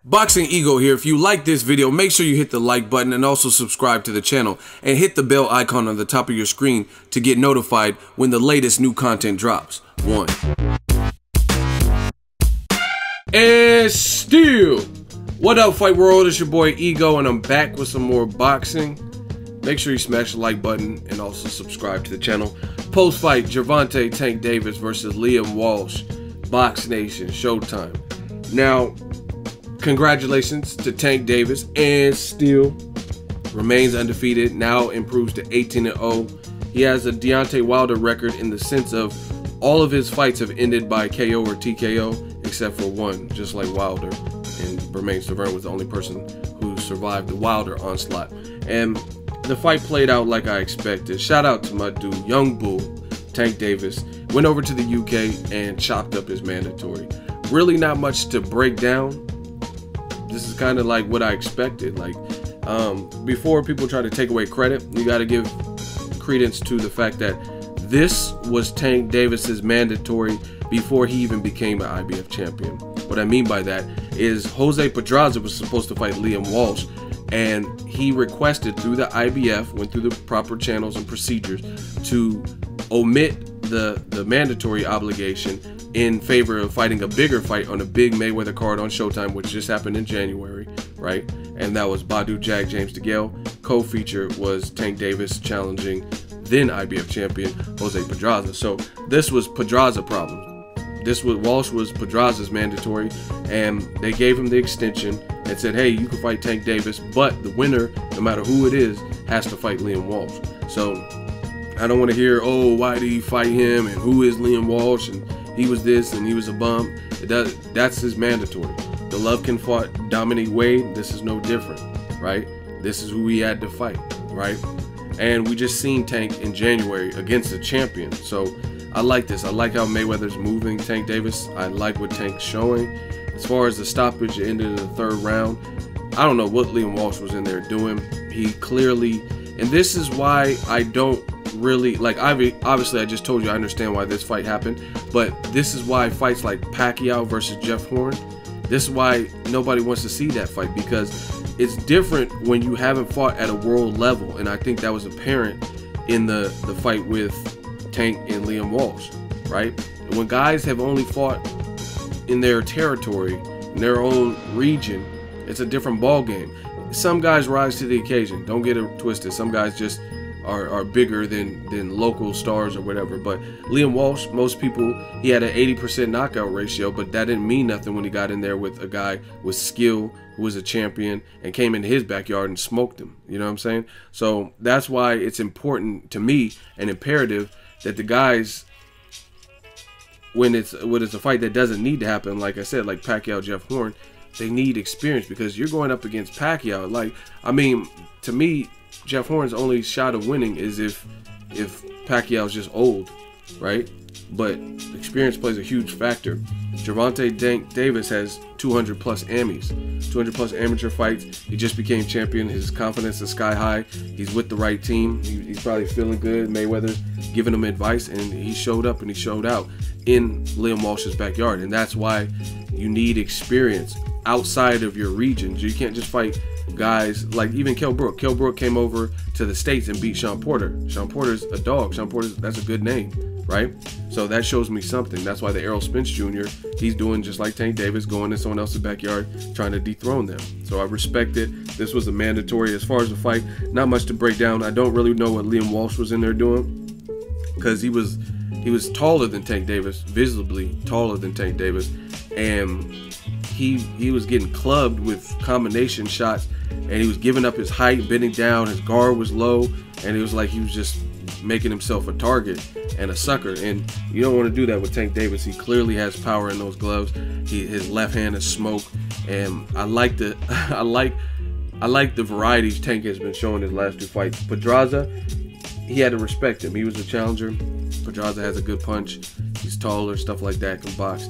Boxingego here. If you like this video, make sure you hit the like button and also subscribe to the channel and hit the bell icon on the top of your screen to get notified when the latest new content drops. And still, what up, Fight World? It's your boy Ego, and I'm back with some more boxing. Make sure you smash the like button and also subscribe to the channel. Post-fight, Gervonta Tank Davis versus Liam Walsh, Box Nation, Showtime. Now, congratulations to Tank Davis, and still remains undefeated, now improves to 18-0. He has a Deontay Wilder record in the sense of all of his fights have ended by KO or TKO, except for one, just like Wilder. And Bermain Stavern was the only person who survived the Wilder onslaught. And the fight played out like I expected. Shout out to my dude, Young Bull, Tank Davis. Went over to the UK and chopped up his mandatory. Really not much to break down. This is kind of like what I expected. Like, before people try to take away credit, you got to give credence to the fact that this was Tank Davis's mandatory before he even became an IBF champion. What I mean by that is Jose Pedraza was supposed to fight Liam Walsh, and he requested through the IBF, went through the proper channels and procedures to omit the mandatory obligation in favor of fighting a bigger fight on a big Mayweather card on Showtime, which just happened in January, right? And that was Badu Jack James DeGale. Co-feature was Tank Davis challenging then IBF champion Jose Pedraza. So this was Pedraza problem. This was Walsh was Pedraza's mandatory, and they gave him the extension and said, hey, you can fight Tank Davis, but the winner, no matter who it is, has to fight Liam Walsh. So I don't want to hear, oh, why did he fight him, and who is Liam Walsh, and he was this and he was a bum. That's his mandatory. Golovkin fought Dominic Wade. This is no different, right? This is who he had to fight, right? And we just seen Tank in January against the champion. So I like this. I like how Mayweather's moving Tank Davis. I like what Tank's showing. As far as the stoppage, it ended in the third round. I don't know what Liam Walsh was in there doing. He clearly, and this is why I don't really, like, obviously I just told you I understand why this fight happened, but this is why fights like Pacquiao versus Jeff Horn, this is why nobody wants to see that fight, because it's different when you haven't fought at a world level, and I think that was apparent in the fight with Tank and Liam Walsh, right? When guys have only fought in their territory, in their own region, it's a different ball game. Some guys rise to the occasion, don't get it twisted. Some guys just are bigger than local stars or whatever. But Liam Walsh, most people, he had an 80% knockout ratio, but that didn't mean nothing when he got in there with a guy with skill who was a champion and came into his backyard and smoked him. You know what I'm saying? So that's why it's important to me and imperative that the guys, when it's a fight that doesn't need to happen, like I said, like Pacquiao, Jeff Horn, they need experience, because you're going up against Pacquiao. Like, I mean, to me, Jeff Horn's only shot of winning is if Pacquiao's just old, right? But experience plays a huge factor. Gervonta Tank Davis has 200 plus Emmys, 200 plus amateur fights. He just became champion. His confidence is sky high. He's with the right team. He's probably feeling good. Mayweather's giving him advice, and he showed up and he showed out in Liam Walsh's backyard. And that's why you need experience outside of your regions. You can't just fight guys like even Kell Brook. Kell Brook came over to the States and beat Sean Porter. Sean Porter's a dog. Sean Porter's, that's a good name, right? So that shows me something. That's why the Errol Spence Jr., he's doing just like Tank Davis, going in someone else's backyard, trying to dethrone them. So I respect it. This was a mandatory. As far as the fight, not much to break down. I don't really know what Liam Walsh was in there doing, because he was taller than Tank Davis, visibly taller than Tank Davis, and he was getting clubbed with combination shots, and he was giving up his height, bending down, his guard was low, and it was like he was just making himself a target and a sucker. And you don't want to do that with Tank Davis. He clearly has power in those gloves. His left hand is smoke, and I like the I like the varieties Tank has been showing his last two fights. Pedraza, he had to respect him. He was a challenger. Pedraza has a good punch. He's taller, stuff like that, can box,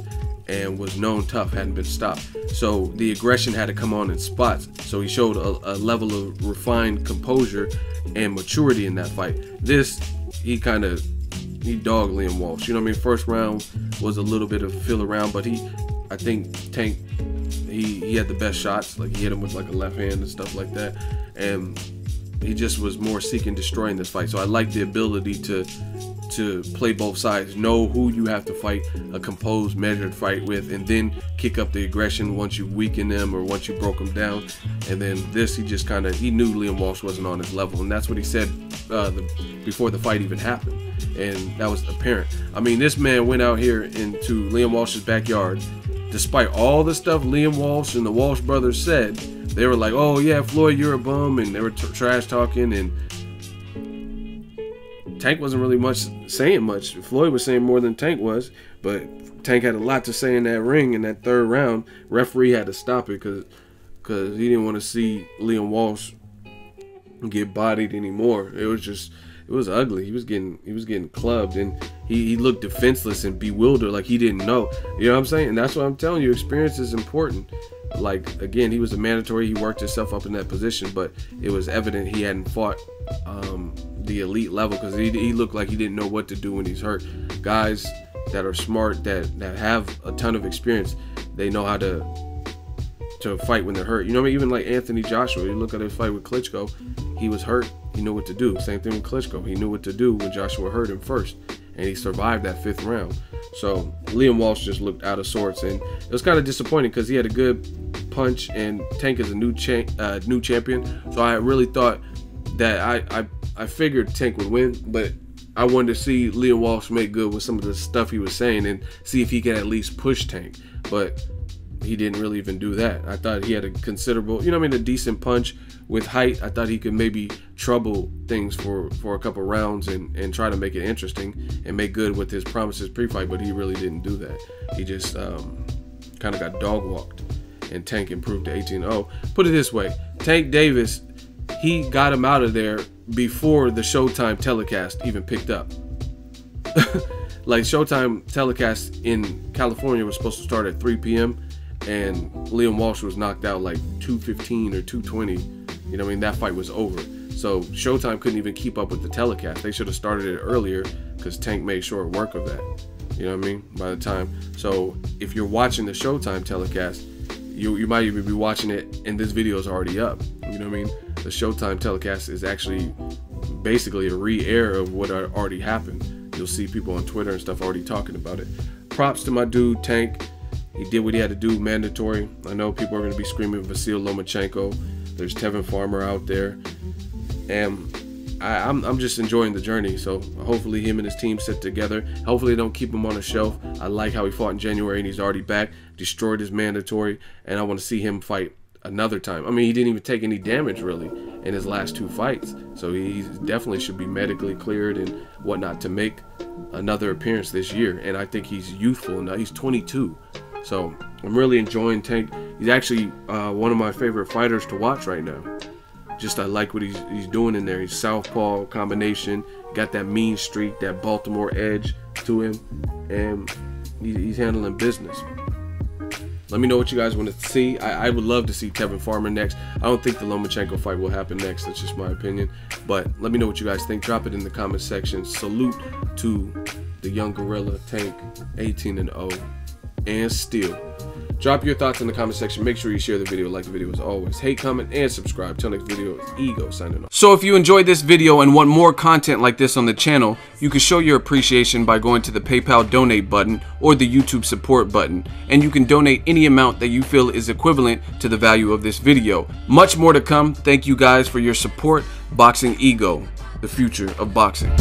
and was known tough, hadn't been stopped. So the aggression had to come on in spots. So he showed a level of refined composure and maturity in that fight. This, he dogged Liam Walsh. You know what I mean? First round was a little bit of feel around, but I think Tank, he he had the best shots. Like he hit him with like a left hand and stuff like that, and he just was more seeking destroying this fight. So I like the ability to play both sides, know who you have to fight a composed, measured fight with, and then kick up the aggression once you weaken them or once you broke them down. And then this, he just kind of, he knew Liam Walsh wasn't on his level, and that's what he said before the fight even happened, and that was apparent. I mean, this man went out here into Liam Walsh's backyard, despite all the stuff Liam Walsh and the Walsh brothers said. They were like, oh yeah, Floyd, you're a bum, and they were trash talking, and Tank wasn't really saying much. Floyd was saying more than Tank was, but Tank had a lot to say in that ring in that third round. Referee had to stop it because he didn't want to see Liam Walsh get bodied anymore. It was ugly. He was getting clubbed, and he looked defenseless and bewildered, like he didn't know. You know what I'm saying? And that's what I'm telling you. Experience is important. Like, again, he was a mandatory. He worked himself up in that position, but it was evident he hadn't fought the elite level, because he looked like he didn't know what to do when he's hurt. Guys that are smart, that have a ton of experience, they know how to fight when they're hurt. You know what I mean? Even like Anthony Joshua, you look at his fight with Klitschko, he was hurt, he knew what to do. Same thing with Klitschko, he knew what to do when Joshua hurt him first, and he survived that 5th round. So Liam Walsh just looked out of sorts, and it was kind of disappointing because he had a good punch, and Tank is a new champion. So I really thought that I figured Tank would win, but I wanted to see Liam Walsh make good with some of the stuff he was saying and see if he could at least push Tank. But he didn't really even do that. I thought he had a considerable, you know what I mean, a decent punch with height. I thought he could maybe trouble things for a couple rounds and try to make it interesting and make good with his promises pre-fight, but he really didn't do that. He just kind of got dog walked, and Tank improved to 18-0. Put it this way, Tank Davis, he got him out of there before the Showtime telecast even picked up. Like, Showtime telecast in California was supposed to start at 3 p.m. and Liam Walsh was knocked out like 2:15 or 2:20. You know what I mean? That fight was over. So Showtime couldn't even keep up with the telecast. They should have started it earlier, because Tank made short work of that. You know what I mean? By the time. So if you're watching the Showtime telecast, you might even be watching it and this video is already up. You know what I mean? The Showtime telecast is actually basically a re-air of what already happened. You'll see people on Twitter and stuff already talking about it. Props to my dude Tank. He did what he had to do, mandatory. I know people are going to be screaming Vasil Lomachenko. There's Tevin Farmer out there. And I'm just enjoying the journey. So hopefully him and his team sit together. Hopefully they don't keep him on a shelf. I like how he fought in January and he's already back. Destroyed his mandatory. And I want to see him fight another time. I mean, he didn't even take any damage really in his last 2 fights. So he definitely should be medically cleared and whatnot to make another appearance this year. And I think he's youthful now. He's 22. So I'm really enjoying Tank. He's actually one of my favorite fighters to watch right now. Just I like what he's doing in there. He's southpaw combination, got that mean streak, that Baltimore edge to him, and he's handling business. Let me know what you guys want to see. I would love to see Tevin Farmer next. I don't think the Lomachenko fight will happen next. That's just my opinion. But let me know what you guys think. Drop it in the comment section. Salute to the young gorilla Tank, 18-0. And still. Drop your thoughts in the comment section. Make sure you share the video, like the video as always. Hate, comment, and subscribe. Till next video, it's Ego signing off. So if you enjoyed this video and want more content like this on the channel, you can show your appreciation by going to the PayPal donate button or the YouTube support button. And you can donate any amount that you feel is equivalent to the value of this video. Much more to come. Thank you guys for your support. Boxingego, the future of boxing.